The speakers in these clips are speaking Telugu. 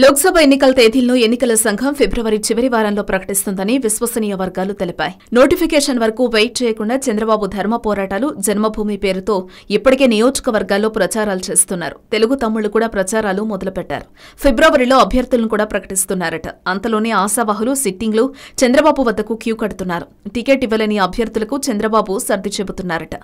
లోక్సభ ఎన్నికల తేదీలను ఎన్నికల సంఘం ఫిబ్రవరి చివరి వారంలో ప్రకటిస్తుందని విశ్వసనీయ వర్గాలు తెలిపాయి. నోటిఫికేషన్ వరకు వెయిట్ చేయకుండా చంద్రబాబు ధర్మ పోరాటాలు జన్మభూమి పేరుతో ఇప్పటికే నియోజకవర్గాల్లో ప్రచారాలు చేస్తున్నారు. తెలుగు తమ్ముళ్లు కూడా ప్రచారాలు మొదలుపెట్టారు. ఫిబ్రవరిలో అభ్యర్థులను కూడా ప్రకటిస్తున్నారట. అంతలోనే ఆశావాహులు సిట్టింగ్లు చంద్రబాబు వద్దకు క్యూ కడుతున్నారు. టికెట్ ఇవ్వలేని అభ్యర్థులకు చంద్రబాబు సర్ది చెబుతున్నారట.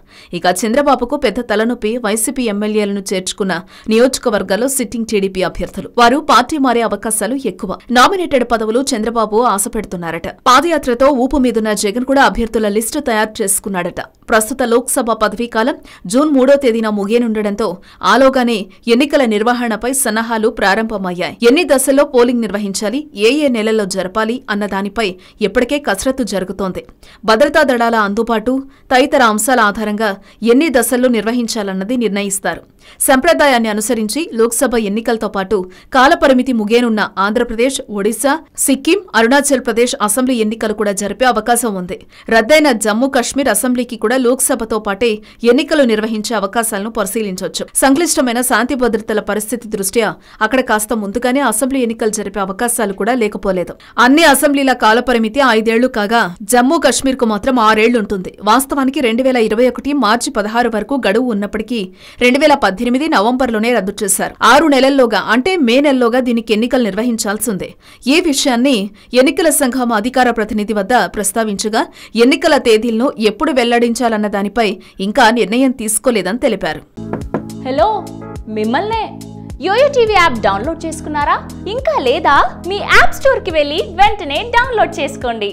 ఇక చంద్రబాబుకు పెద్ద తలనొప్పి వైసీపీ ఎమ్మెల్యేలను చేర్చుకున్న నియోజకవర్గాల్లో సిట్టింగ్ టీడీపీ అభ్యర్థులు. వారు పార్టీ మారే అవకాశాలు ఎక్కువ. నామినేటెడ్ పదవులు చంద్రబాబు ఆశ పెడుతున్నారట. పాదయాత్రతో ఊపు మీదున్న జగన్ కూడా అభ్యర్థుల లిస్టు తయారు చేసుకున్నాడట. ప్రస్తుత లోక్సభ పదవీకాలం జూన్ 3వ తేదీన ముగియనుండటంతో ఆలోగానే ఎన్నికల నిర్వహణపై సన్నాహాలు ప్రారంభమయ్యాయి. ఎన్ని దశల్లో పోలింగ్ నిర్వహించాలి, ఏ నెలల్లో జరపాలి అన్న దానిపై ఇప్పటికే కసరత్తు జరుగుతోంది. భద్రతా దళాల అందుబాటు తదితర అంశాల ఆధారంగా ఎన్ని దశల్లో నిర్వహించాలన్నది నిర్ణయిస్తారు. సంప్రదాయాన్ని అనుసరించి లోక్సభ ఎన్నికలతో పాటు కాలపరిమితి ముగియనున్న ఆంధ్రప్రదేశ్, ఒడిశా, సిక్కిం, అరుణాచల్ ప్రదేశ్ అసెంబ్లీ ఎన్నికలు కూడా జరిపే అవకాశం ఉంది. రద్దయిన జమ్మూ కశ్మీర్ అసెంబ్లీకి కూడా లోక్సభతో పాటే ఎన్నికలు నిర్వహించే అవకాశాలను పరిశీలించవచ్చు. సంక్లిష్టమైన శాంతి భద్రతల పరిస్థితి దృష్ట్యా అక్కడ కాస్త ముందుగానే అసెంబ్లీ ఎన్నికలు జరిపే అవకాశాలు కూడా లేకపోలేదు. అన్ని అసెంబ్లీల కాలపరిమితి 5 ఏళ్లు కాగా జమ్మూ కశ్మీర్ కు మాత్రం 6 ఏళ్లుంటుంది. వాస్తవానికి 2021 మార్చి 16 వరకు గడువు ఉన్నప్పటికీ 2018 నవంబర్లోనే రద్దు చేశారు. 6 నెలల్లోగా అంటే మే నెలలోగా దీనికి ఎన్నికలు నిర్వహించాల్సిందే. ఈ విషయాన్ని ఎన్నికల సంఘం అధికార ప్రతినిధి వద్ద ప్రస్తావించగా ఎన్నికల తేదీలను ఎప్పుడు వెల్లడించాలన్న దానిపై ఇంకా నిర్ణయం తీసుకోలేదని తెలిపారు. హలో, మిమ్మల్నే యోయో టీవీ యాప్ డౌన్లోడ్ చేసుకున్నారా? ఇంకా లేదా? మీ యాప్ స్టోర్ కి వెళ్ళి వెంటనే డౌన్లోడ్ చేసుకోండి.